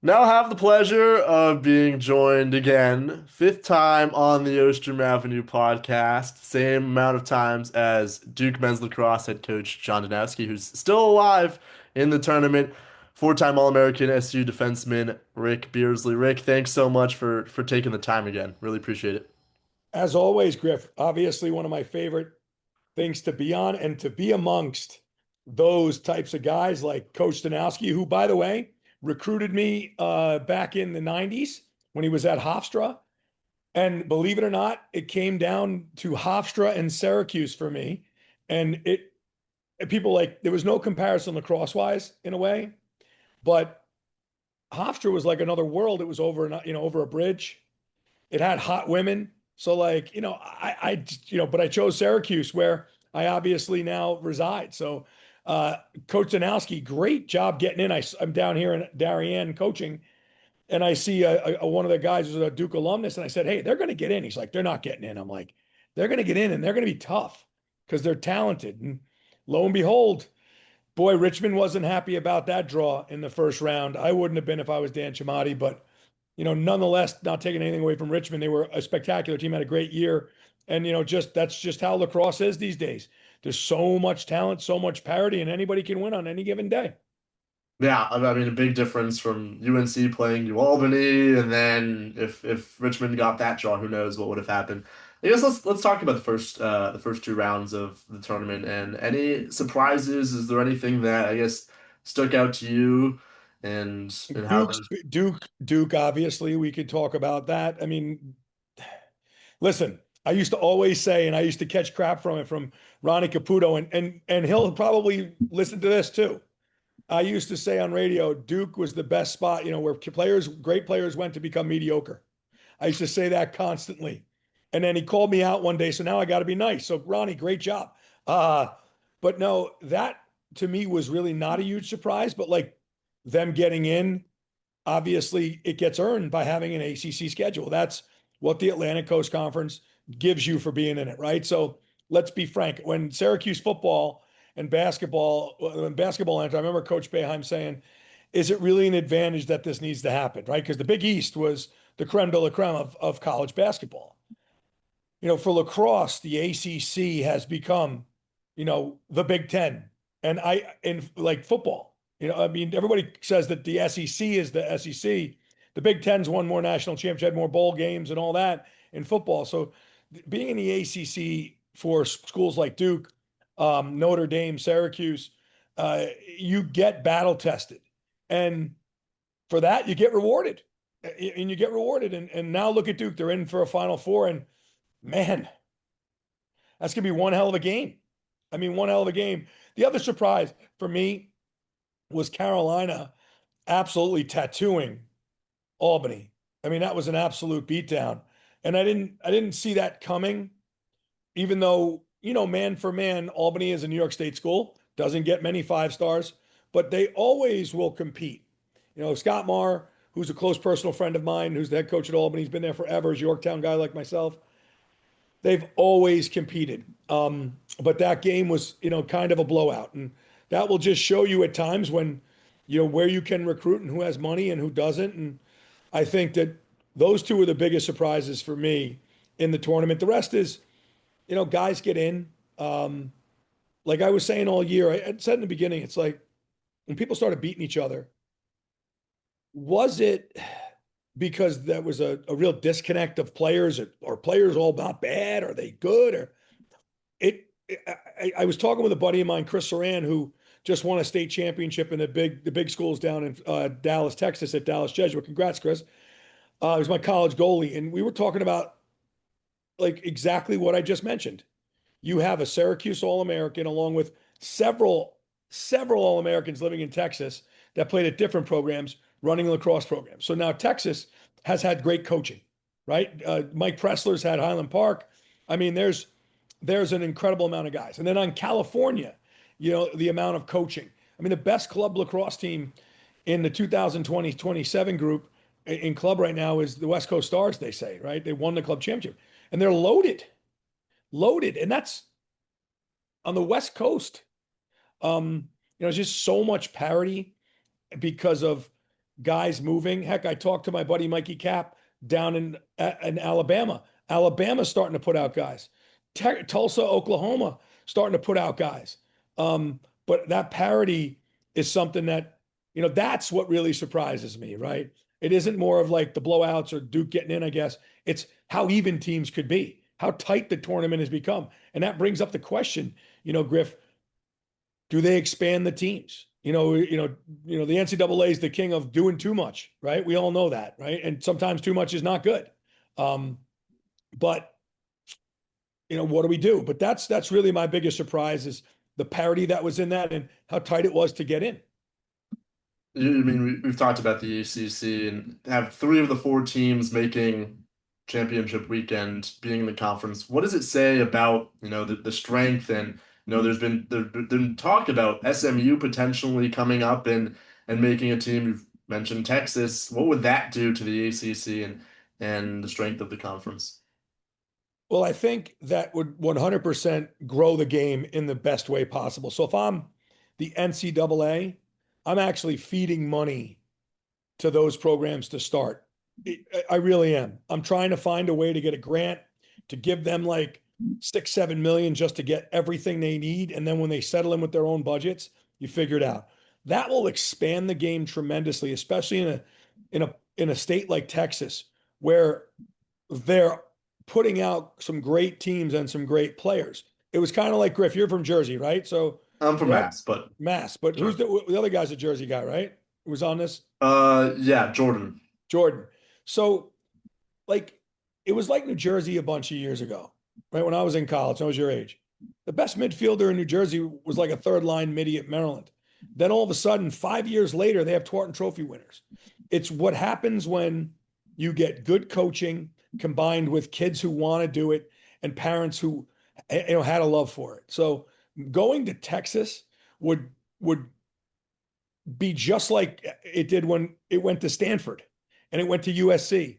Now have the pleasure of being joined again, fifth time on the Ostrom Avenue podcast, same amount of times as Duke men's lacrosse head coach John Danowski, who's still alive in the tournament, four-time All-American SU defenseman Ric Beardsley. Rick, thanks so much for taking the time again. Really appreciate it. As always, Griff, obviously one of my favorite things to be on and to be amongst those types of guys like Coach Danowski, who, by the way, recruited me back in the 90s when he was at Hofstra. And believe it or not, it came down to Hofstra and Syracuse for me. And people like, there was no comparison lacrosse wise in a way, but Hofstra was like another world. It was over a bridge. It had hot women. So like, but I chose Syracuse where I obviously now reside. So Coach Danowski, great job getting in. I'm down here in Darien coaching, and I see one of the guys who's a Duke alumnus, and I said, "Hey, they're going to get in." He's like, "They're not getting in." I'm like, "They're going to get in, and they're going to be tough because they're talented." And lo and behold, boy, Richmond wasn't happy about that draw in the first round. I wouldn't have been if I was Dan Chamati, but nonetheless, not taking anything away from Richmond, they were a spectacular team, had a great year. And just that's just how lacrosse is these days. There's so much talent, so much parity, and anybody can win on any given day. Yeah, I mean a big difference from UNC playing New Albany, and then if Richmond got that draw, who knows what would have happened. I guess let's talk about the first two rounds of the tournament and any surprises. Is there anything that I guess stuck out to you and how Duke's those Duke, obviously, we could talk about that. I mean, listen, I used to always say, and I used to catch crap from it from Ronnie Caputo, and he'll probably listen to this too. I used to say on radio, Duke was the best spot, where great players went to become mediocre. I used to say that constantly. And then he called me out one day. So now I got to be nice. So, Ronnie, great job. Uh, but no, that to me was really not a huge surprise. But like them getting in, obviously it gets earned by having an ACC schedule. That's what the Atlantic Coast Conference gives you for being in it, right? So let's be frank. When Syracuse football and basketball entered, I remember Coach Boeheim saying, is it really an advantage that this needs to happen, right? Because the Big East was the creme de la creme of college basketball. For lacrosse, the ACC has become, the Big Ten. And in like football, I mean, everybody says that the SEC is the SEC. The Big Ten's won more national championships, had more bowl games and all that in football. So being in the ACC for schools like Duke, Notre Dame, Syracuse, you get battle tested. And for that, you get rewarded. And you get rewarded. And now look at Duke. They're in for a Final Four. And man, that's going to be one hell of a game. I mean, one hell of a game. The other surprise for me was Carolina absolutely tattooing Albany. I mean, that was an absolute beatdown. And I didn't see that coming, even though, man for man, Albany is a New York State school, doesn't get many five stars, but they always will compete. Scott Marr, who's a close personal friend of mine, who's the head coach at Albany, he's been there forever, is a Yorktown guy like myself. They've always competed. But that game was, kind of a blowout. And that will just show you at times when, where you can recruit and who has money and who doesn't. And I think that those two are the biggest surprises for me in the tournament. The rest is, guys get in. Like I was saying all year, I said in the beginning, it's like when people started beating each other, was it because that was a real disconnect of players? Are players all not bad? Are they good? Or I was talking with a buddy of mine, Chris Saran, who just won a state championship in the big schools down in Dallas, Texas, at Dallas Jesuit. Congrats, Chris. He was my college goalie, and we were talking about like exactly what I just mentioned. You have a Syracuse All-American along with several All-Americans living in Texas that played at different programs, running lacrosse programs. So now Texas has had great coaching, right? Mike Pressler's had Highland Park. I mean, there's an incredible amount of guys. And then on California, the amount of coaching. I mean, the best club lacrosse team in the 2020-27 group in club right now is the West Coast Stars, they say, right? They won the club championship and they're loaded. And that's on the West Coast. Just so much parity because of guys moving. Heck, I talked to my buddy Mikey Cap down in Alabama. Alabama's starting to put out guys. Tulsa, Oklahoma, starting to put out guys. But that parity is something that, that's what really surprises me, right? It isn't more of like the blowouts or Duke getting in, I guess. It's how even teams could be, how tight the tournament has become. And that brings up the question, Griff, do they expand the teams? The NCAA is the king of doing too much, right? We all know that, right? And sometimes too much is not good. Um, but what do we do? But that's really my biggest surprise is the parity that was in that and how tight it was to get in. I mean, we've talked about the ACC and have three of the four teams making championship weekend being in the conference. What does it say about, the strength and, there's been talk about SMU potentially coming up and making a team. You've mentioned Texas. What would that do to the ACC and the strength of the conference? Well, I think that would 100% grow the game in the best way possible. So if I'm the NCAA, I'm actually feeding money to those programs to start. I really am. I'm trying to find a way to get a grant to give them like 6, 7 million just to get everything they need. And then when they settle in with their own budgets, you figure it out. That will expand the game tremendously, especially in a state like Texas, where they're putting out some great teams and some great players. It was kind of like Griff, you're from Jersey, right? So I'm from you had Mass, but Mass, but who's sure. the other guy's a Jersey guy, right? Who was on this? Yeah, Jordan. Jordan. So, like, it was like New Jersey a bunch of years ago, right? When I was in college, I was your age. The best midfielder in New Jersey was like a third line midi at Maryland. Then all of a sudden, 5 years later, they have Twarton Trophy winners. It's what happens when you get good coaching combined with kids who want to do it and parents who had a love for it. So going to Texas would be just like it did when it went to Stanford and it went to USC,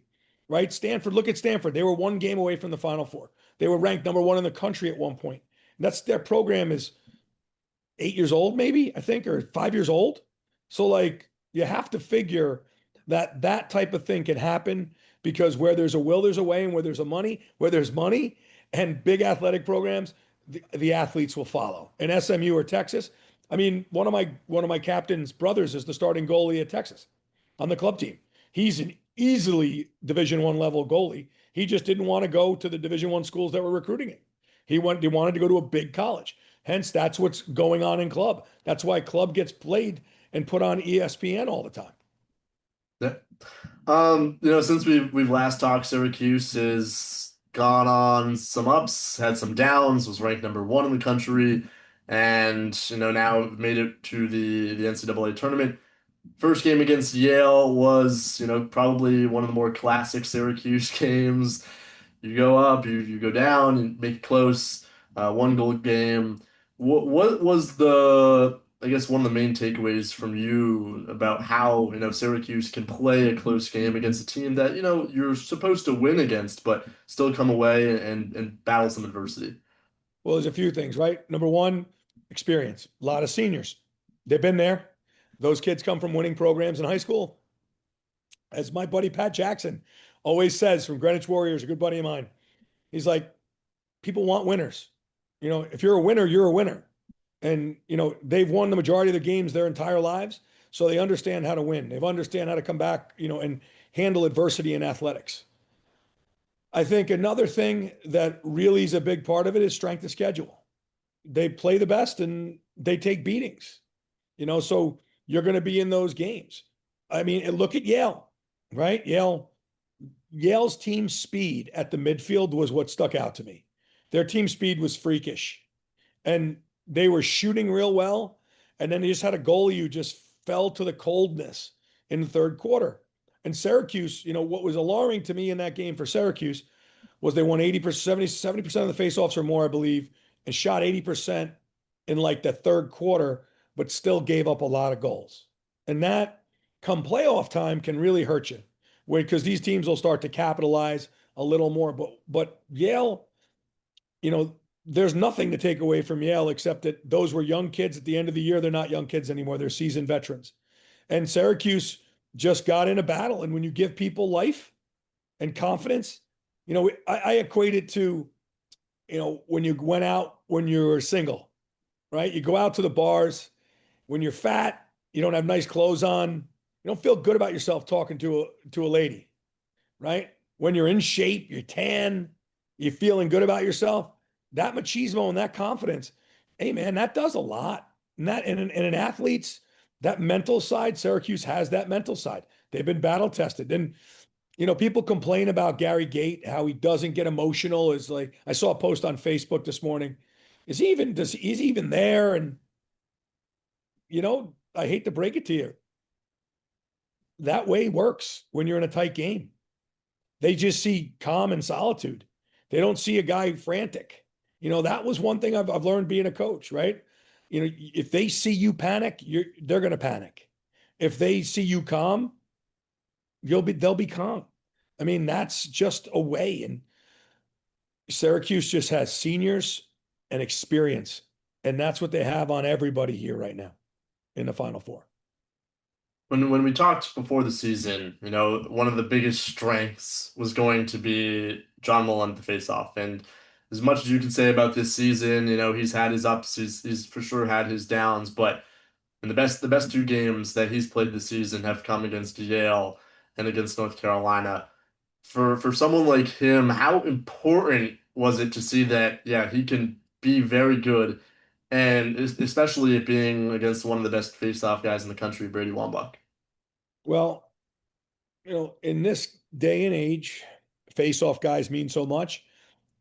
right? Stanford, look at Stanford. They were one game away from the Final Four. They were ranked number one in the country at one point. And that's their program is 8 years old, maybe, I think, or 5 years old. So, like, you have to figure that that type of thing can happen because where there's a will, there's a way, and where there's money and big athletic programs, the athletes will follow. And SMU or Texas, I mean, one of my captain's brothers is the starting goalie at Texas on the club team. He's an easily Division I level goalie. He just didn't want to go to the Division I schools that were recruiting him. He wanted to go to a big college. Hence, that's what's going on in club. That's why club gets played and put on ESPN all the time. Yeah. Since we've last talked, Syracuse has gone on some ups, had some downs, was ranked number one in the country, and now made it to the NCAA tournament. First game against Yale was, probably one of the more classic Syracuse games. You go up, you go down, and make it close. One goal game. What was I guess one of the main takeaways from you about how, Syracuse can play a close game against a team that, you're supposed to win against, but still come away and battle some adversity? Well, there's a few things, right? Number one, experience. A lot of seniors. They've been there. Those kids come from winning programs in high school. As my buddy Pat Jackson always says from Greenwich Warriors, a good buddy of mine, he's like, people want winners. If you're a winner, you're a winner. And, they've won the majority of the games their entire lives. So they understand how to win. They understand how to come back, and handle adversity in athletics. I think another thing that really is a big part of it is strength of schedule. They play the best and they take beatings, so you're going to be in those games. I mean, and look at Yale, right? Yale's team speed at the midfield was what stuck out to me. Their team speed was freakish and they were shooting real well. And then they just had a goalie who just fell to the coldness in the third quarter. And Syracuse, what was alarming to me in that game for Syracuse was they won 80%, 70% of the faceoffs or more, I believe, and shot 80% in like the third quarter, but still gave up a lot of goals. And that come playoff time can really hurt you because these teams will start to capitalize a little more. But Yale, there's nothing to take away from Yale except that those were young kids at the end of the year. They're not young kids anymore. They're seasoned veterans. And Syracuse, just got in a battle. And when you give people life and confidence, I equate it to, when you went out when you were single, right? You go out to the bars when you're fat, you don't have nice clothes on, you don't feel good about yourself talking to a lady, right? When you're in shape, you're tan, you're feeling good about yourself, that machismo and that confidence, hey man, that does a lot. And that in an athlete's that mental side, Syracuse has that mental side. They've been battle tested. And people complain about Gary Gate, how he doesn't get emotional. Is like I saw a post on Facebook this morning. Is he even there? And I hate to break it to you. That way works when you're in a tight game. They just see calm and solitude. They don't see a guy frantic. That was one thing I've learned being a coach, right? If they see you panic, they're going to panic. If they see you calm, they'll be calm. I mean, that's just a way. And Syracuse just has seniors and experience, and that's what they have on everybody here right now in the Final Four. When we talked before the season, one of the biggest strengths was going to be John Mullen at the faceoff. And as much as you can say about this season, he's had his ups, he's for sure had his downs, but and the best two games that he's played this season have come against Yale and against North Carolina. For someone like him, how important was it to see that, yeah, he can be very good, and especially it being against one of the best face-off guys in the country, Brady Wambach. Well, in this day and age, face-off guys mean so much.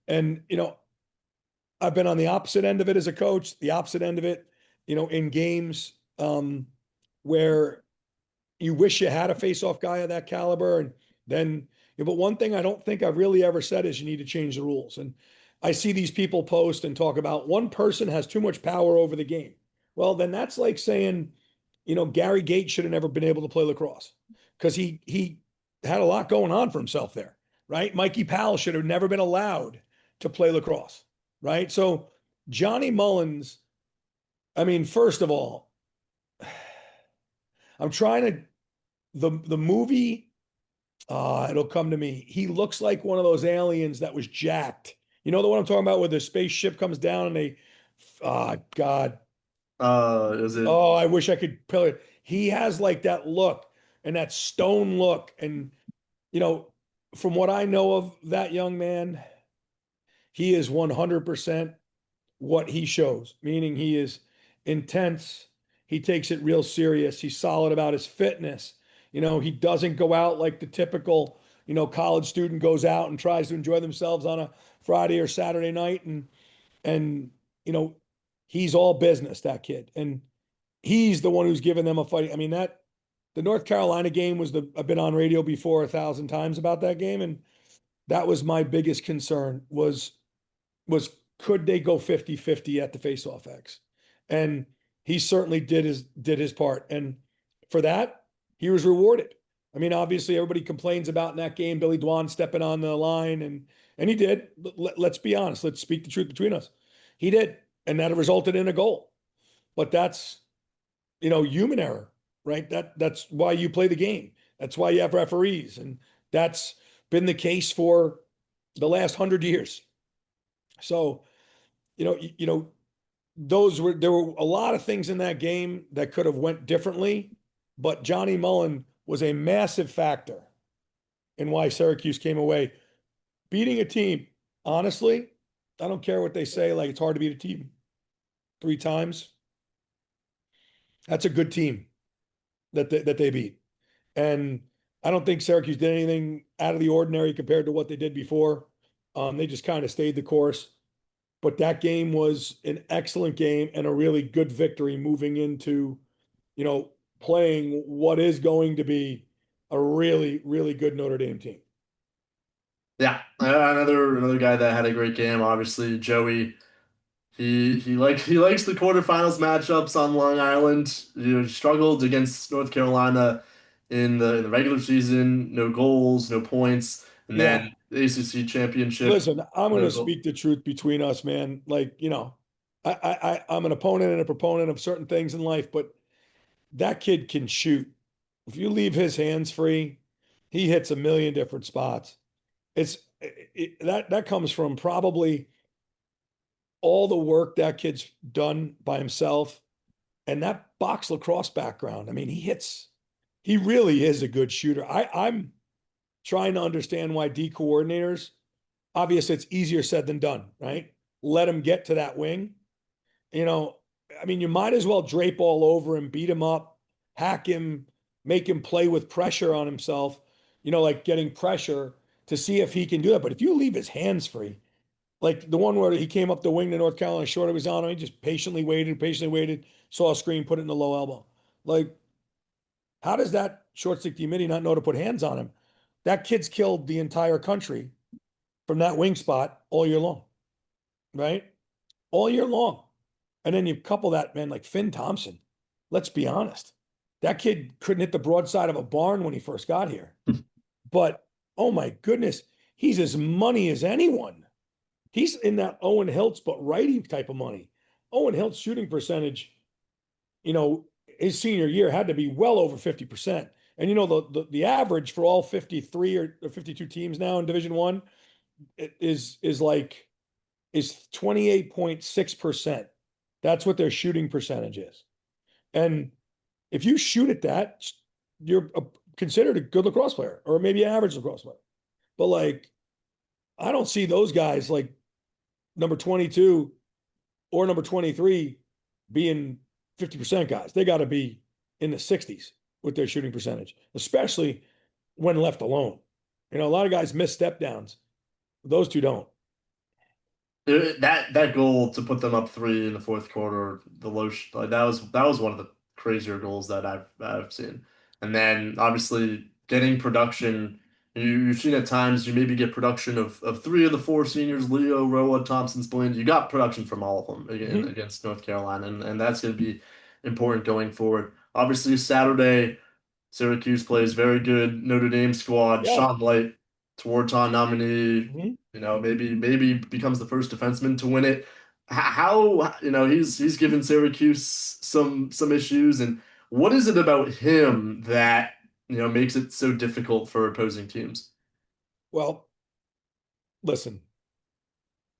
And, I've been on the opposite end of it as a coach, the opposite end of it, in games where you wish you had a face-off guy of that caliber. And then, but one thing I don't think I've really ever said is you need to change the rules. And I see these people post and talk about one person has too much power over the game. Well, then that's like saying, Gary Gate should have never been able to play lacrosse because he had a lot going on for himself there, right? Mikey Powell should have never been allowed to play lacrosse, right? So Johnny Mullins, I mean, first of all, I'm trying to the movie. It'll come to me. He looks like one of those aliens that was jacked. You know the one I'm talking about, where the spaceship comes down and they, God, Is it oh, I wish I could pill it. He has like that look and that stone look, and you know, from what I know of that young man, he is 100% what he shows, meaning he is intense. He takes it real serious. He's solid about his fitness. He doesn't go out like the typical, college student goes out and tries to enjoy themselves on a Friday or Saturday night. And, you know, he's all business, that kid. And he's the one who's given them a fight. I mean, the North Carolina game I've been on radio before 1,000 times about that game. And that was my biggest concern was could they go 50-50 at the faceoff X? And he certainly did his part. And for that, he was rewarded. I mean, obviously everybody complains about in that game, Billy Dwan stepping on the line, and he did. Let's be honest. Let's speak the truth between us. He did. And that resulted in a goal. But that's, human error, right? That's why you play the game. That's why you have referees. And that's been the case for the last 100 years. So, there were a lot of things in that game that could have went differently, but Johnny Mullen was a massive factor in why Syracuse came away beating a team. Honestly, I don't care what they say. Like, it's hard to beat a team 3 times. That's a good team that they beat. And I don't think Syracuse did anything out of the ordinary compared to what they did before. They just kind of stayed the course. But that game was an excellent game and a really good victory moving into, playing what is going to be a really, really good Notre Dame team. Yeah, another guy that had a great game. Obviously, Joey. He likes the quarterfinals matchups on Long Island. He struggled against North Carolina in the regular season. No goals, no points, and Yeah. then the ACC championship. Listen, I'm going No to goal. speak the truth between us, man. Like, I'm an opponent and a proponent of certain things in life, but that kid can shoot. If you leave his hands free, he hits a million different spots. That comes from probably all the work that kid's done by himself and that box lacrosse background. I mean, he really is a good shooter. I'm trying to understand why D coordinators, obviously it's easier said than done, right? Let him get to that wing. You know, I mean, you might as well drape all over him, beat him up, hack him, make him play with pressure on himself, like getting pressure to see if he can do that. But if you leave his hands free, like the one where he came up the wing to North Carolina, short of his on him, he just patiently waited, saw a screen, put it in the low elbow. Like, how does that short stick DMIDI not know to put hands on him? That kid's killed the entire country from that wing spot all year long, right? All year long. And then you couple that, man, like Finn Thompson. Let's be honest. That kid couldn't hit the broadside of a barn when he first got here. But oh my goodness, he's as money as anyone. He's in that Owen Hiltz, but righty type of money. Owen Hiltz shooting percentage, his senior year had to be well over 50%. And the average for all 53 or 52 teams now in Division One is 28.6%. That's what their shooting percentage is. And if you shoot at that, you're considered a good lacrosse player or maybe an average lacrosse player. But like, I don't see those guys like number 22 or number 23 being 50% guys. They got to be in the 60s with their shooting percentage, especially when left alone. A lot of guys miss step downs. Those two don't. That goal to put them up three in the fourth quarter, like that was one of the crazier goals that I've seen. And then obviously getting production, you've seen at times you maybe get production of three of the four seniors, Leo, Roa, Thompson, Spillane. You got production from all of them Mm-hmm. against North Carolina, and that's going to be important going forward. Obviously Saturday, Syracuse plays very good Notre Dame squad. Yeah. Sean Light, Tewaaraton nominee, Mm-hmm. maybe becomes the first defenseman to win it. How, he's given Syracuse some issues, and what is it about him that, makes it so difficult for opposing teams? Well, listen,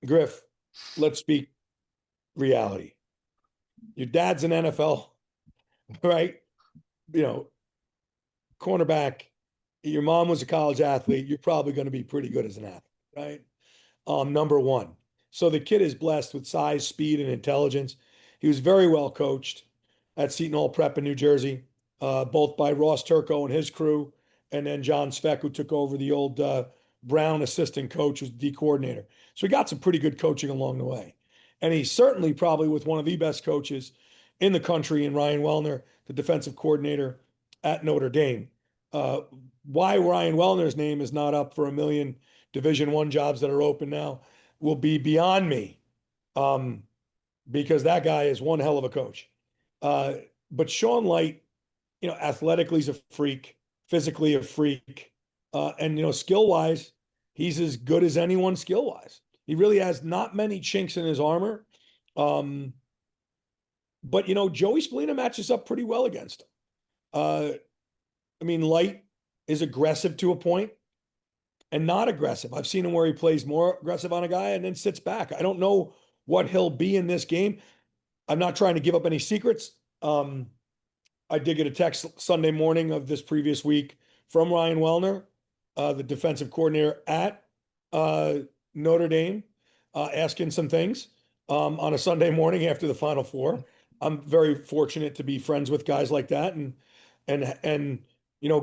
Griff, let's speak reality. Your dad's an NFL, right? You know, cornerback. Your mom was a college athlete. You're probably going to be pretty good as an athlete, right? Number one. So the kid is blessed with size, speed, and intelligence. He was very well coached at Seton Hall Prep in New Jersey, both by Ross Turco and his crew, and then John Speck, who took over the old Brown assistant coach, who's the D coordinator. So he got some pretty good coaching along the way. And he's certainly probably with one of the best coaches in the country in Ryan Wellner, the defensive coordinator at Notre Dame. Uh, why Ryan Wellner's name is not up for a million Division One jobs that are open now will be beyond me, um, because that guy is one hell of a coach. Uh, but Sean Light, athletically he's a freak, physically a freak, and skill wise, he's as good as anyone skill wise. He really has not many chinks in his armor. Um, but Joey Spallina matches up pretty well against him. Uh, I mean, Light is aggressive to a point and not aggressive. I've seen him where he plays more aggressive on a guy and then sits back. I don't know what he'll be in this game. I'm not trying to give up any secrets. I did get a text Sunday morning of this previous week from Ryan Wellner, the defensive coordinator at uh, Notre Dame, asking some things on a Sunday morning after the Final Four. I'm very fortunate to be friends with guys like that, and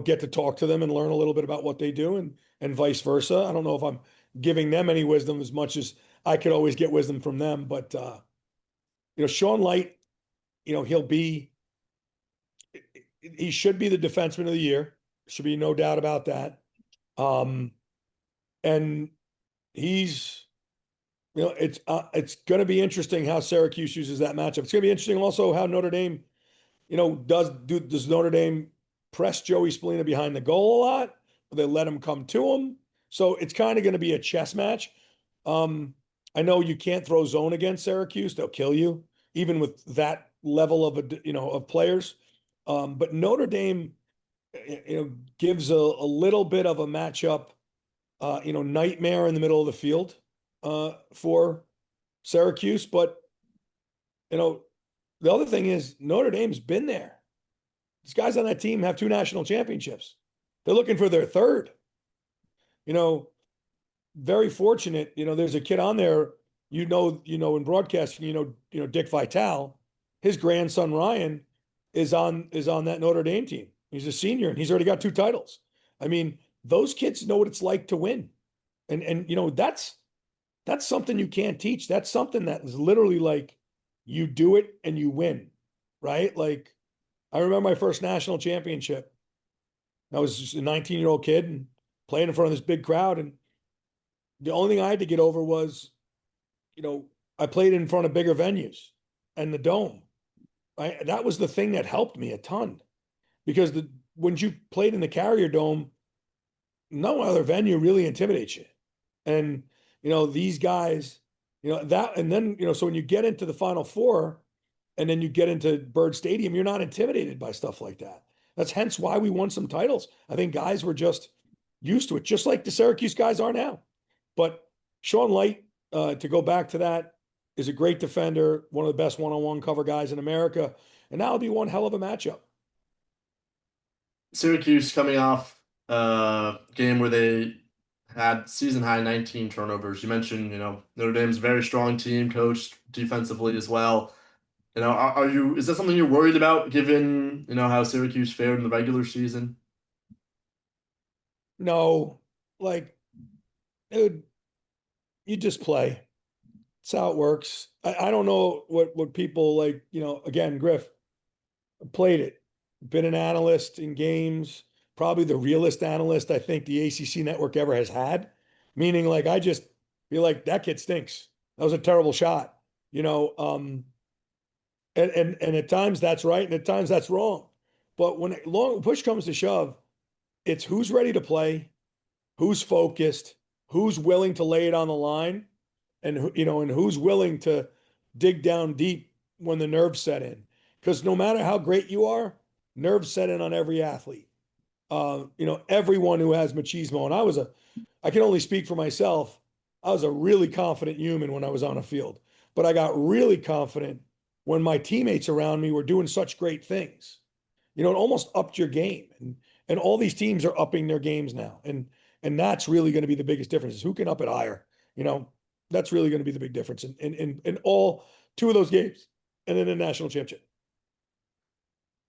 get to talk to them and learn a little bit about what they do, and vice versa. I don't know if I'm giving them any wisdom as much as I could always get wisdom from them, but Sean Light, he'll be he should be the defenseman of the year. Should be no doubt about that. Um, and he's, it's going to be interesting how Syracuse uses that matchup. It's going to be interesting also how Notre Dame, does Notre Dame press Joey Spallina behind the goal a lot? Or they let him come to him? So it's kind of going to be a chess match. Um, I know you can't throw zone against Syracuse; they'll kill you, even with that level of of players. But Notre Dame gives a little bit of a matchup, nightmare in the middle of the field for Syracuse. But, you know, the other thing is Notre Dame's been there. These guys on that team have two national championships. They're looking for their third. You know, very fortunate. There's a kid on there. In broadcasting. Dick Vitale. His grandson Ryan is on that Notre Dame team. He's a senior and he's already got two titles. I mean, those kids know what it's like to win, and that's something you can't teach. That's something that is literally like you do it and you win, right? Like I remember my first national championship. I was just a 19-year-old kid and playing in front of this big crowd. And the only thing I had to get over was, I played in front of bigger venues and the dome. Right? That was the thing that helped me a ton because when you played in the Carrier Dome, no other venue really intimidates you. And, these guys, that, and then, so when you get into the Final Four and then you get into Bird Stadium, you're not intimidated by stuff like that. That's hence why we won some titles. I think guys were just used to it, just like the Syracuse guys are now. But Sean Light, to go back to that, is a great defender, one of the best one-on-one cover guys in America, and that'll be one hell of a matchup. Syracuse coming off a game where they had season high 19 turnovers. You mentioned, Notre Dame's a very strong team, coached defensively as well. Is that something you're worried about given, how Syracuse fared in the regular season? No, like, dude, you just play. That's how it works. I don't know what people like, again, Griff played it, been an analyst in games, probably the realest analyst I think the ACC network ever has had. Meaning, like, I just feel like that kid stinks. That was a terrible shot, you know. And at times that's right, and at times that's wrong. But when long push comes to shove, it's who's ready to play, who's focused, who's willing to lay it on the line, and and who's willing to dig down deep when the nerves set in. Because no matter how great you are, nerves set in on every athlete. Everyone who has machismo, and I can only speak for myself. I was a really confident human when I was on a field, but I got really confident when my teammates around me were doing such great things. It almost upped your game, and all these teams are upping their games now, and that's really going to be the biggest difference is who can up it higher. You know, that's really going to be the big difference in all two of those games, and in the national championship.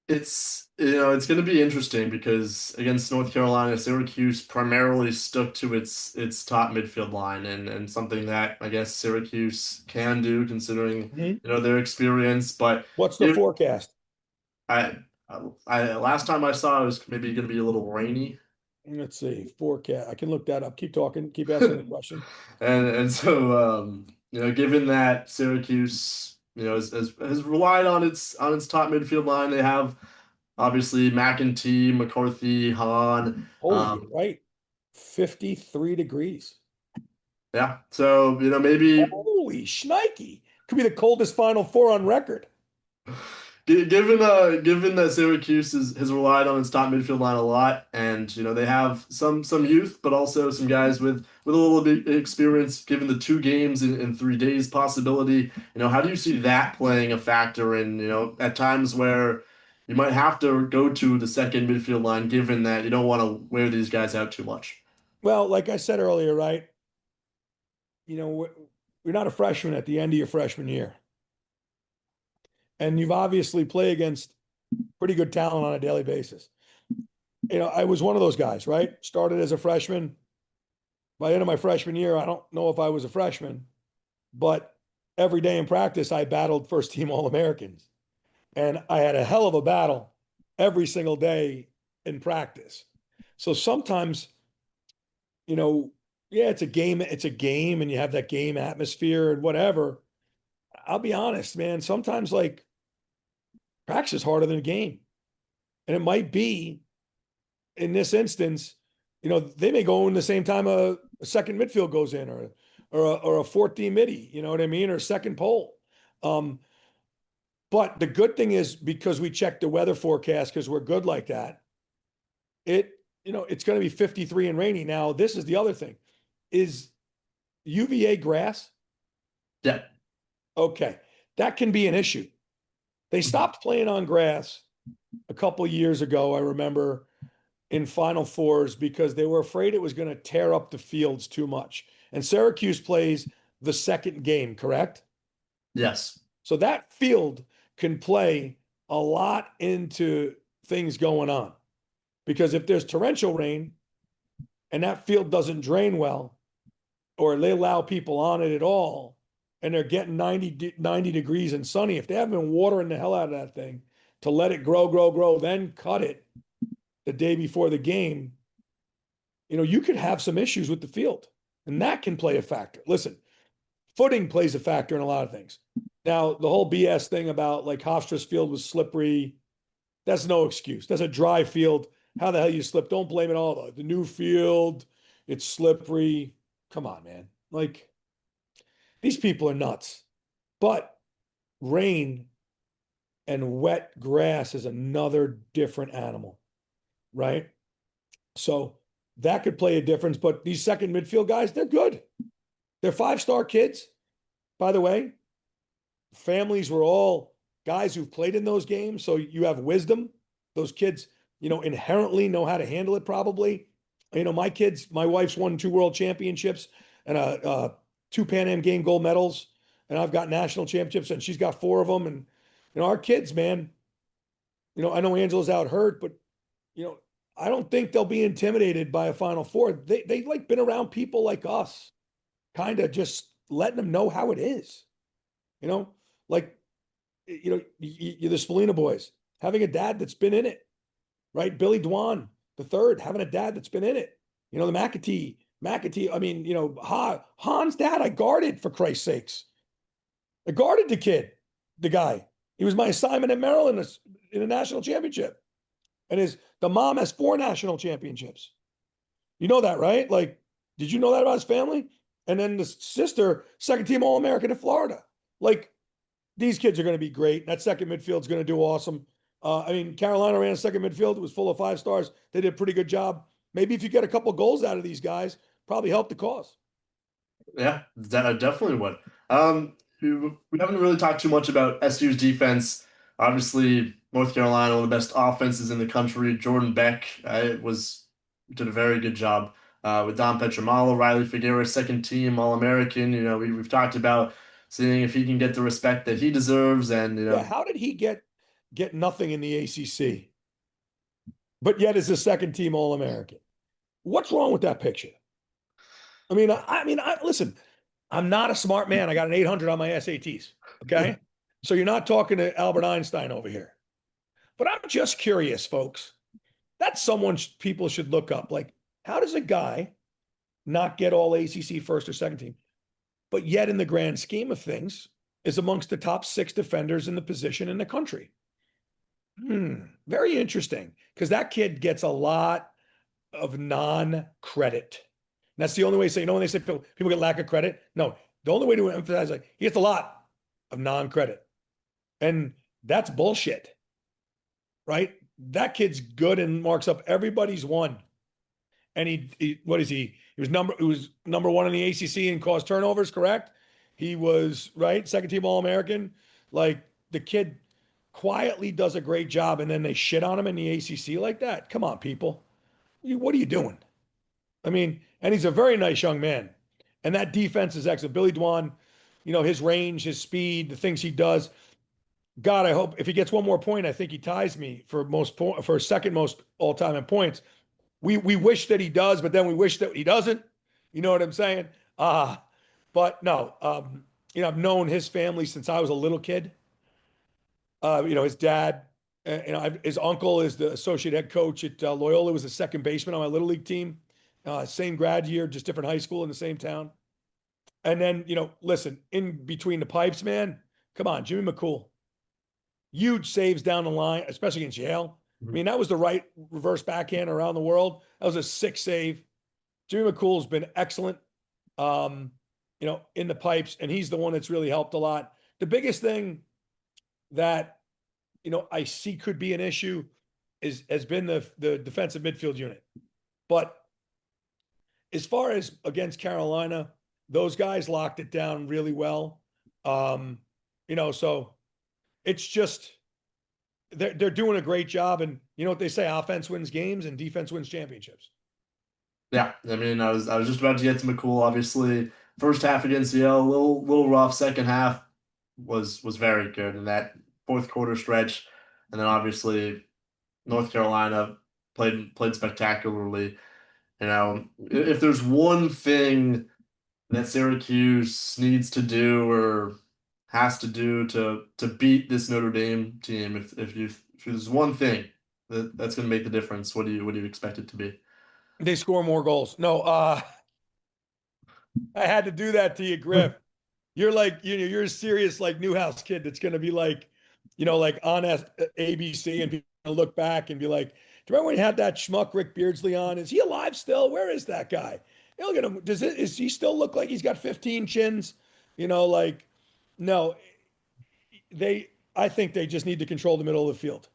It's going to be interesting because against North Carolina, Syracuse primarily stuck to its top midfield line and something that I guess Syracuse can do considering Mhm. their experience. But What's the if forecast? I, I last time I saw it was maybe going to be a little rainy. Let's see. Forecast. I can look that up. Keep talking. Keep asking the question. And so given that Syracuse has relied on its top midfield line, they have obviously McEntee, McCarthy, Hahn. Oh, you're right. 53 degrees. Yeah. So, maybe Holy shnikey. Could be the coldest Final Four on record. given that Syracuse has relied on its top midfield line a lot, and they have some youth, but also some guys with a little bit of experience, given the two games in 3 days possibility. How do you see that playing a factor in, at times where you might have to go to the second midfield line, given that you don't want to wear these guys out too much? Well, like I said earlier, right? You're not a freshman at the end of your freshman year. And you've obviously played against pretty good talent on a daily basis. I was one of those guys, right? Started as a freshman. By the end of my freshman year, I don't know if I was a freshman, but every day in practice, I battled first team All Americans. And I had a hell of a battle every single day in practice. So sometimes, you know, yeah, it's a game, and you have that game atmosphere and whatever. I'll be honest, man. Sometimes like practice is harder than a game. And it might be in this instance, they may go in the same time a second midfield goes in or a 14 midi, you know what I mean? Or second pole. Um, but the good thing is because we check the weather forecast because we're good like that, it's going to be 53 and rainy. Now, this is the other thing. Is UVA grass? Yeah. Okay. That can be an issue. They stopped playing on grass a couple years ago, I remember, in Final Fours because they were afraid it was going to tear up the fields too much. And Syracuse plays the second game, correct? Yes. So that field can play a lot into things going on because if there's torrential rain and that field doesn't drain well, or they allow people on it at all, and they're getting 90 degrees and sunny, if they haven't been watering the hell out of that thing to let it grow, grow, grow, then cut it the day before the game, you could have some issues with the field, and that can play a factor. Listen, footing plays a factor in a lot of things. Now, the whole BS thing about like Hofstra's field was slippery, that's no excuse. That's a dry field. How the hell you slip? Don't blame it all. The new field, it's slippery. Come on, man. Like, these people are nuts. But rain and wet grass is another different animal, right? So that could play a difference. But these second midfield guys, they're good. They're five-star kids. By the way, families were all guys who've played in those games. So you have wisdom. Those kids, inherently know how to handle it probably. My kids, my wife's won 2 world championships and 2 Pan Am game gold medals. And I've got national championships and she's got 4 of them. And, our kids, man, I know Angela's out hurt, but, I don't think they'll be intimidated by a Final Four. They like been around people like us, kind of just letting them know how it is. Like, you're the Spallina boys having a dad that's been in it, right? Billy Dwan, the third, having a dad that's been in it. The McAtee. I mean, Han's dad, I guarded for Christ's sakes. I guarded the guy. He was my assignment in Maryland in a national championship. And the mom has 4 national championships. You know that, right? Like, did you know that about his family? And then the sister, second team All-American in Florida. Like, these kids are going to be great. That second midfield is going to do awesome. Carolina ran a second midfield. It was full of 5 stars. They did a pretty good job. Maybe if you get a couple goals out of these guys, probably help the cause. Yeah, that definitely would. We haven't really talked too much about SU's defense. Obviously, North Carolina, one of the best offenses in the country. Jordan Beck did a very good job with Don Petramalo, Riley Figueroa, second team All-American. We've talked about seeing if he can get the respect that he deserves, and Yeah, how did he get nothing in the ACC, but yet is a second team All-American? What's wrong with that picture? Listen, I'm not a smart man. I got an 800 on my SATs. Okay. So you're not talking to Albert Einstein over here. But I'm just curious, folks. That's someone people should look up. Like, how does a guy not get all ACC first or second team, but yet in the grand scheme of things is amongst the top 6 defenders in the position in the country? Very interesting because that kid gets a lot of non-credit. That's the only way to say, when they say people get lack of credit, no, the only way to emphasize, like, he gets a lot of non-credit. And that's bullshit, right? That kid's good and marks up everybody's one. And what is he? He was number 1 in the ACC and caused turnovers, correct? He was, right, second team All-American. Like, the kid quietly does a great job and then they shit on him in the ACC like that. Come on, people. What are you doing? And he's a very nice young man. And that defense is excellent. Billy Dwan, his range, his speed, the things he does. God, I hope if he gets one more point, I think he ties me for second most all time in points. We wish that he does, but then we wish that he doesn't. You know what I'm saying? But no, I've known his family since I was a little kid. His dad, his uncle is the associate head coach at Loyola, was the second baseman on my little league team. Same grad year, just different high school in the same town. And then, listen, in between the pipes, man, come on, Jimmy McCool. Huge saves down the line, especially against Yale. That was the right reverse backhand around the world. That was a 6 save. Jimmy McCool's been excellent, in the pipes, and he's the one that's really helped a lot. The biggest thing that, I see could be an issue has been the defensive midfield unit. But as far as against Carolina, those guys locked it down really well. Um, so it's just they're doing a great job. And you know what they say: offense wins games and defense wins championships. Yeah, I mean, I was just about to get to McCool. Obviously, first half against Yale, little rough. Second half was very good in that fourth quarter stretch, and then obviously North Carolina played spectacularly. If there's one thing that Syracuse needs to do or has to do to beat this Notre Dame team, if there's one thing that's going to make the difference, what do you expect it to be? They score more goals. No, I had to do that to you, Griff. You're like, you're a serious like Newhouse kid that's going to be like, like on ABC and people look back and be like, do you remember when he had that schmuck Ric Beardsley on? Is he alive still? Where is that guy? Hey, look at him. Is he still look like he's got 15 chins? Like, no, I think they just need to control the middle of the field.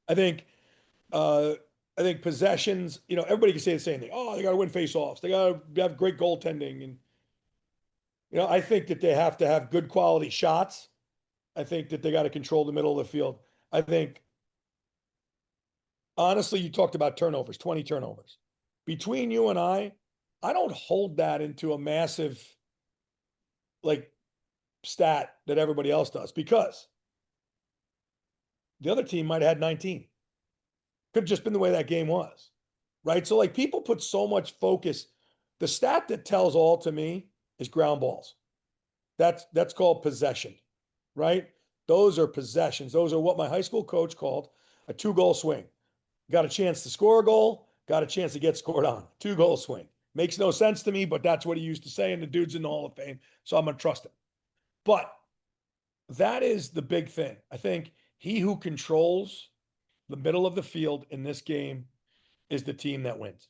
I think, uh, I think possessions, everybody can say the same thing. Oh, they got to win face-offs. They got to have great goaltending. And, I think that they have to have good quality shots. I think that they got to control the middle of the field. I think, honestly, you talked about turnovers, 20 turnovers. Between you and I don't hold that into a massive like stat that everybody else does because the other team might have had 19. Could have just been the way that game was. Right. So, like, people put so much focus. The stat that tells all to me is ground balls. That's called possession, right? Those are possessions. Those are what my high school coach called a 2-goal swing. Got a chance to score a goal, got a chance to get scored on. 2-goal swing. Makes no sense to me, but that's what he used to say, and the dude's in the Hall of Fame, so I'm going to trust him. But that is the big thing. I think he who controls the middle of the field in this game is the team that wins.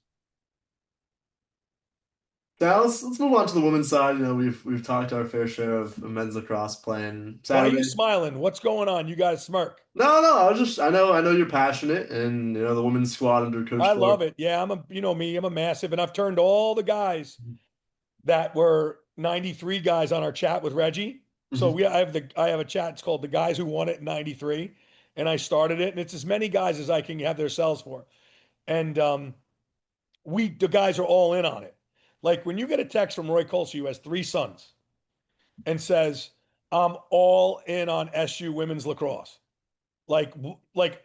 Now let's move on to the women's side. We've talked our fair share of men's lacrosse playing Why are you Saturday. smiling? What's going on? You got to smirk. No, no, I know you're passionate, and the women's squad under Coach I love Thorpe. it. Yeah, me, I'm a massive, and I've turned all the guys that were 93 guys on our chat with Reggie. So Mhm. I have a chat. It's called The Guys Who Won It in 93. And I started it, and it's as many guys as I can have their cells for. And the guys are all in on it. Like when you get a text from Roy Colsey, who has 3 sons, and says, I'm all in on SU women's lacrosse. Like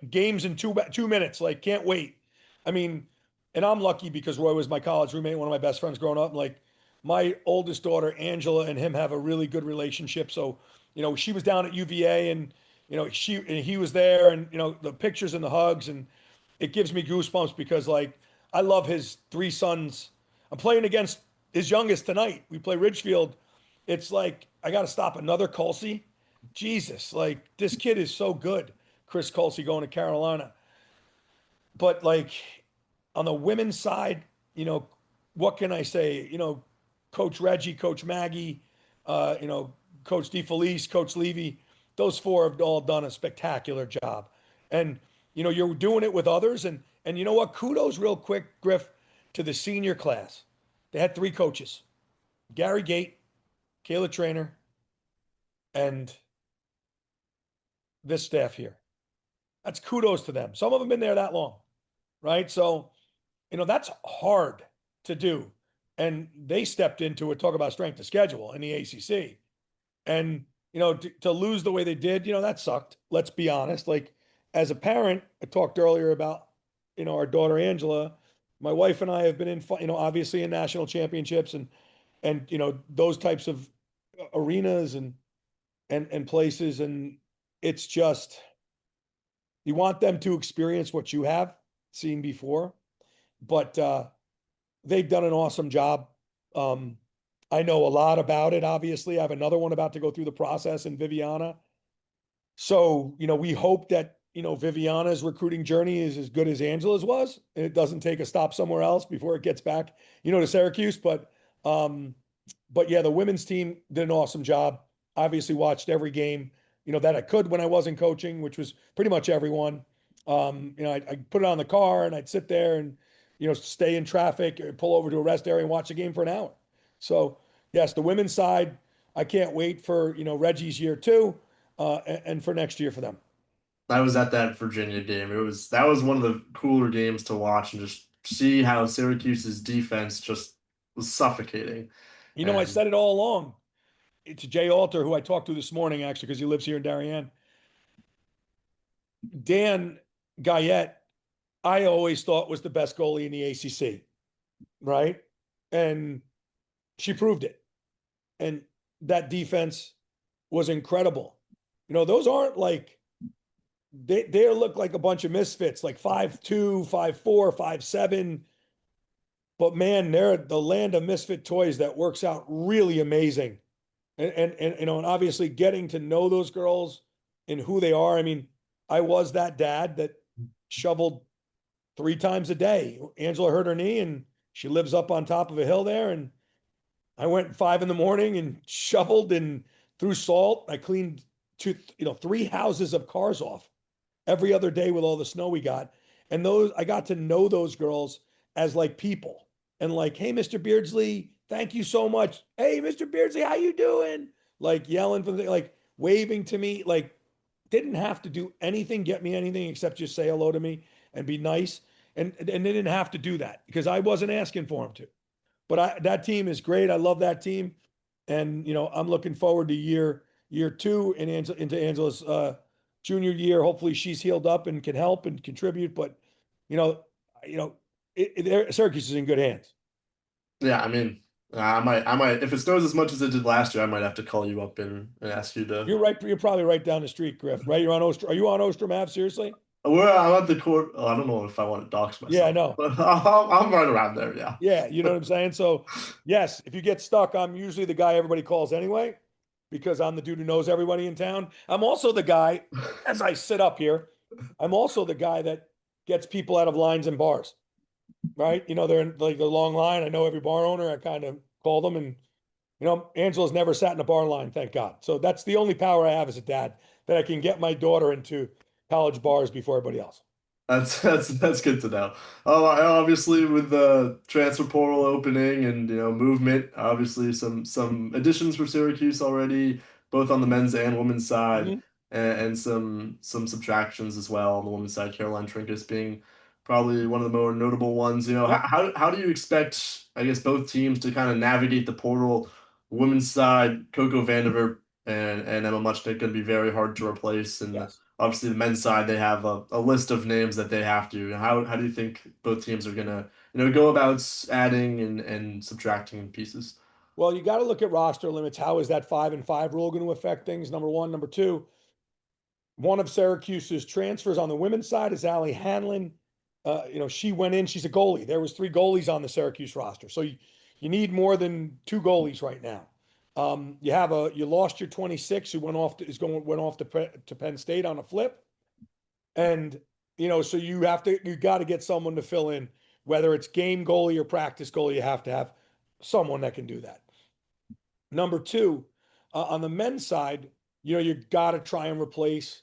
games in 2 minutes. Like can't wait. I mean, and I'm lucky because Roy was my college roommate, one of my best friends growing up. Like my oldest daughter Angela and him have a really good relationship. So she was down at UVA, and he was there, and the pictures and the hugs, and it gives me goosebumps because like I love his 3 sons. I'm playing against his youngest tonight. We play Ridgefield. It's like I got to stop another Colsey. Jesus, like this kid is so good. Chris Colsey going to Carolina. But like on the women's side, what can I say? Coach Reggie, Coach Maggie, uh, you know, Coach DeFelice, Coach Levy, those 4 have all done a spectacular job. And you're doing it with others. And you know what? Kudos real quick, Griff, to the senior class. They had 3 coaches: Gary Gate, Kayla Trainer, and this staff here. That's kudos to them. Some of them been there that long, right? So, that's hard to do. And they stepped into it, talk about strength of schedule in the ACC. And, to lose the way they did, that sucked. Let's be honest. Like, as a parent, I talked earlier about, our daughter Angela. My wife and I have been in, obviously in national championships and, those types of arenas and places. And it's just, you want them to experience what you have seen before. But they've done an awesome job. Um, I know a lot about it, obviously. I have another one about to go through the process in Viviana. So, we hope that, Viviana's recruiting journey is as good as Angela's was, and it doesn't take a stop somewhere else before it gets back, to Syracuse. Um, but yeah, the women's team did an awesome job. Obviously watched every game, that I could when I wasn't coaching, which was pretty much everyone. I'd put it on the car and I'd sit there and, stay in traffic or pull over to a rest area and watch the game for an hour. So yes, the women's side, I can't wait for, Reggie's year two, and for next year for them. I was at that Virginia game. That was one of the cooler games to watch and just see how Syracuse's defense just was suffocating. I And said it all along. It's Jay Alter, who I talked to this morning, actually, because he lives here in Darien. Dan Guyette, I always thought was the best goalie in the ACC, right? And she proved it. And that defense was incredible. Those aren't like they look like a bunch of misfits, like 5'2", 5'4", 5'7". But man, they're the land of misfit toys that works out really amazing. And obviously getting to know those girls and who they are. I mean, I was that dad that shoveled 3 times a day. Angela hurt her knee and she lives up on top of a hill there. And I went at 5 in the morning and shoveled and threw salt. I cleaned 3 houses of cars off every other day with all the snow we got. And those, I got to know those girls as like people and like, hey, Mr. Beardsley, thank you so much. Hey, Mr. Beardsley, how you doing? Like yelling for the, like waving to me, like didn't have to do anything, get me anything except just say hello to me and be nice. And they didn't have to do that because I wasn't asking for them to. But that team is great. I love that team, and I'm looking forward to year two and into Angela's junior year. Hopefully, she's healed up and can help and contribute. But you know, you know, Syracuse is in good hands. yeah, I mean, I might, if it snows as much as it did last year, I might have to call you up and ask you to. You're right. You're probably right down the street, Griff. Right? You're on Ostrom. Are you on Ostrom Ave? Seriously? I'm at the court. Oh, I don't know if I want to dox Yeah, I myself, know. but I'm right around there. Yeah. Yeah, you know what I'm saying? So, yes, if you get stuck, I'm usually the guy everybody calls anyway, because I'm the dude who knows everybody in town. I'm also the guy, as I sit up here, I'm also the guy that gets people out of lines and bars, right? They're in like the long line. I know every bar owner. I kind of call them, and Angela's never sat in a bar line, thank God. So that's the only power I have as a dad, that I can get my daughter into college bars before everybody else. That's good to know. Oh, obviously with the transfer portal opening and movement, obviously some additions for Syracuse already, both on the men's and women's side, Mhm. and some subtractions as well on the women's side. Caroline Trinkus being probably one of the more notable ones. Yep. How do you expect, I guess, both teams to kind of navigate the portal? Women's side, Coco Vandiver and Emma Muchnick going to be very hard to replace, and Yes. obviously the men's side they have a list of names that they have to. How do you think both teams are gonna go about adding and subtracting pieces? Well, you got to look at roster limits. How is that 5-and-5 rule going to affect things? Number one. Number two, one of Syracuse's transfers on the women's side is Allie Hanlon. She went in. She's a goalie. There was 3 goalies on the Syracuse roster, so you need more than 2 goalies right now. You lost your 26 who went off to Penn State on a flip, and so you got to get someone to fill in, whether it's game goalie or practice goalie. You have to have someone that can do that. Number two, on the men's side, you got to try and replace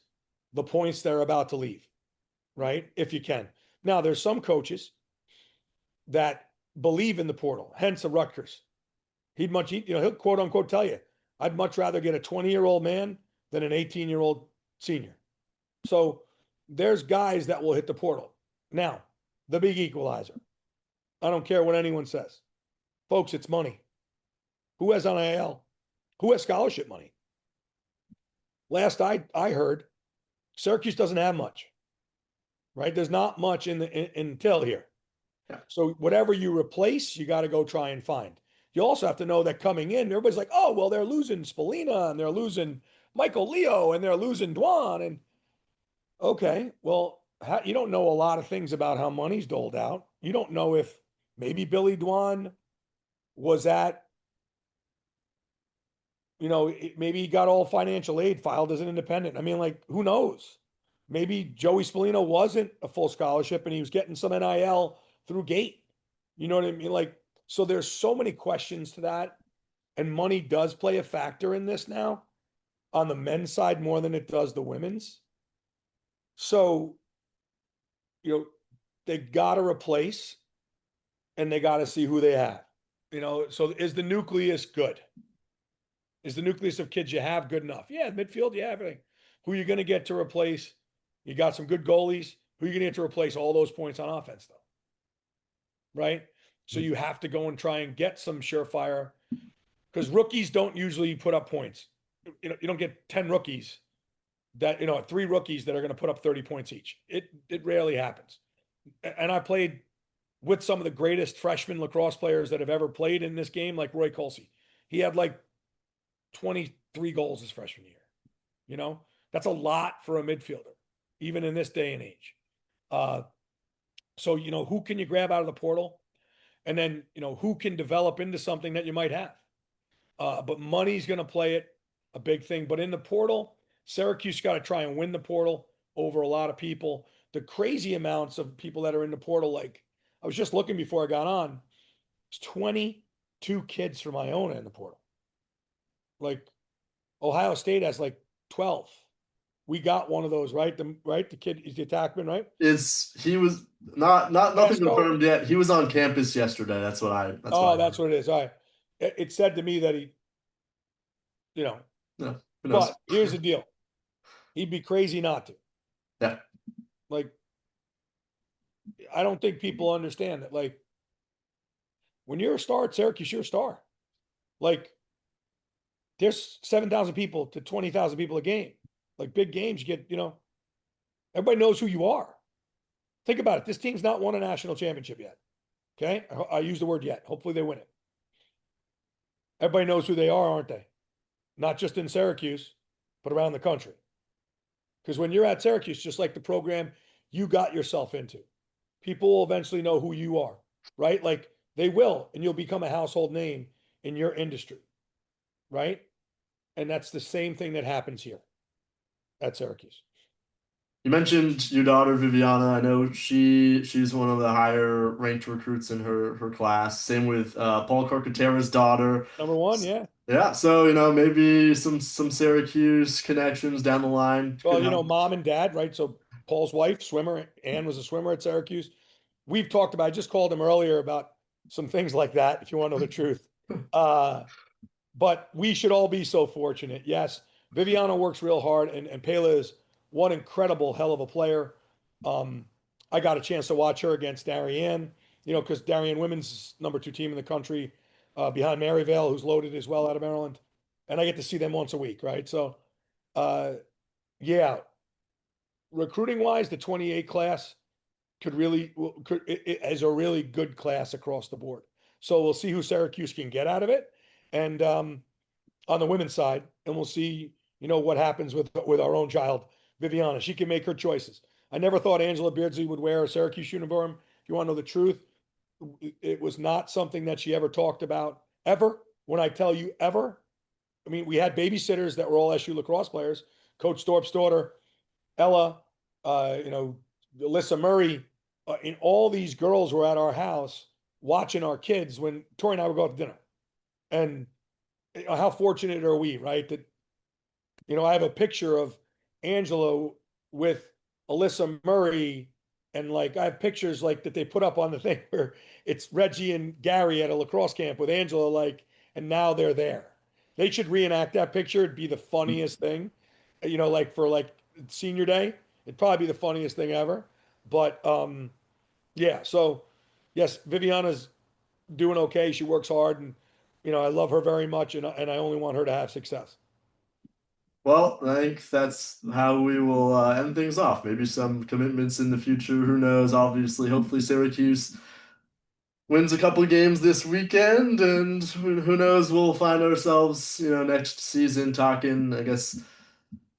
the points that are about to leave, right? If you can. Now, there's some coaches that believe in the portal, hence a Rutgers. He'll quote unquote tell you, I'd much rather get a 20-year-old man than an 18-year-old senior. So there's guys that will hit the portal. Now, the big equalizer. I don't care what anyone says. Folks, it's money. Who has NIL? Who has scholarship money? Last I heard, Syracuse doesn't have much, right? There's not much in Till here. Yeah. So whatever you replace, you got to go try and find. You also have to know that coming in, everybody's like, oh, well, they're losing Spallina and they're losing Michael Leo and they're losing Dwan. And okay, well, you don't know a lot of things about how money's doled out. You don't know if maybe Billy Dwan was at, maybe he got all financial aid filed as an independent. I mean, like, who knows? Maybe Joey Spallino wasn't a full scholarship and he was getting some NIL through Gate. You know what I mean? Like, so there's so many questions to that. And money does play a factor in this now on the men's side more than it does the women's. So you know, they got to replace and they got to see who they have. So is the nucleus good? Is the nucleus of kids you have good enough? Yeah, midfield, yeah, everything. Who are you going to get to replace? You got some good goalies. Who are you going to get to replace all those points on offense, though? Right? So you have to go and try and get some surefire because rookies don't usually put up points. You don't get 10 rookies that, three rookies that are going to put up 30 points each. It rarely happens. And I played with some of the greatest freshman lacrosse players that have ever played in this game, like Roy Colsey. He had like 23 goals his freshman year. You know, that's a lot for a midfielder, even in this day and age. Uh, so, who can you grab out of the portal? And then, who can develop into something that you might have? But money's going to play it a big thing. But in the portal, Syracuse got to try and win the portal over a lot of people. The crazy amounts of people that are in the portal, like I was just looking before I got on, it's 22 kids from Iona in the portal. Like Ohio State has like 12. We got one of those, right? The kid is the attackman, right? He was not nothing Vasco. confirmed yet. He was on campus yesterday. That's what Oh, I that's heard. what it is. All right. It said to me that he, you know, No, who knows? but here's the deal. He'd be crazy not to. Yeah. Like, I don't think people understand that. Like, when you're a star at Syracuse, you're a star. Like, there's 7,000 people to 20,000 people a game. Like, big games, you get, everybody knows who you are. Think about it. This team's not won a national championship yet. Okay. I use the word yet. Hopefully they win it. Everybody knows who they are, aren't they? Not just in Syracuse, but around the country. Because when you're at Syracuse, just like the program you got yourself into, people will eventually know who you are, right? Like they will, and you'll become a household name in your industry, right? And that's the same thing that happens here at Syracuse. You mentioned your daughter Viviana. I know she's one of the higher ranked recruits in her class. Same with Paul Carcaterra's daughter. Number one, yeah. Yeah, so maybe some Syracuse connections down the line Well, could help. mom and dad, right? So Paul's wife, swimmer, Ann was a swimmer at Syracuse. We've talked about, I just called him earlier about some things like that, if you want to know the truth. Uh, but we should all be so fortunate. Yes, Viviana works real hard, and Pela is one incredible hell of a player. Um, I got a chance to watch her against Darien, because Darien women's #2 team in the country, behind Maryvale, who's loaded as well out of Maryland, and I get to see them once a week, right? So, uh, yeah, recruiting wise, the 28 class it is a really good class across the board. So we'll see who Syracuse can get out of it, and on the women's side, and we'll see, what happens with our own child, Viviana. She can make her choices. I never thought Angela Beardsley would wear a Syracuse uniform. If you want to know the truth, it was not something that she ever talked about ever. When I tell you ever, I mean, we had babysitters that were all SU lacrosse players. Coach Thorpe's daughter, Ella, Alyssa Murray, and all these girls were at our house watching our kids when Tori and I would go out to dinner. And how fortunate are we, right? That, I have a picture of Angela with Alyssa Murray, and like I have pictures like that they put up on the thing where it's Reggie and Gary at a lacrosse camp with Angela, like, and now they're there. They should reenact that picture. It'd be the funniest thing, like for like senior day. It'd probably be the funniest thing ever. But yeah, so yes, Viviana's doing okay. She works hard, and I love her very much, and I only want her to have success. Well, I think that's how we will end things off. Maybe some commitments in the future. Who knows? Obviously, hopefully Syracuse wins a couple of games this weekend, and who knows? We'll find ourselves, next season talking, I guess,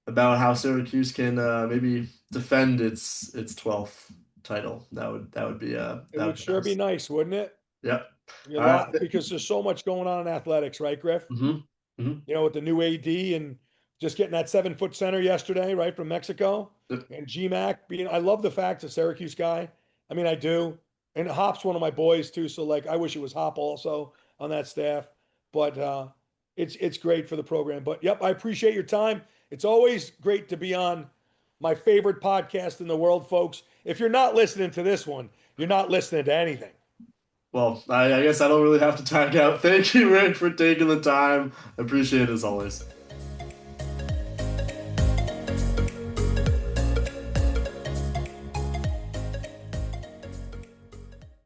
about how Syracuse can maybe defend its 12th title. That would be It that would would be sure be nice. nice, wouldn't it? Yep. A All right. lot because there's so much going on in athletics, right, Griff? Mm-hmm. Mm-hmm. With the new AD and just getting that 7 foot center yesterday, right, from Mexico, Yep. and GMAC being. I love the fact, a Syracuse guy. I mean, I do, and Hop's one of my boys too. So like, I wish it was Hop also on that staff, but it's great for the program. But yep, I appreciate your time. It's always great to be on my favorite podcast in the world, folks. If you're not listening to this one, you're not listening to anything. Well, I guess I don't really have to tag out. Thank you, Rick, for taking the time. I appreciate it as always.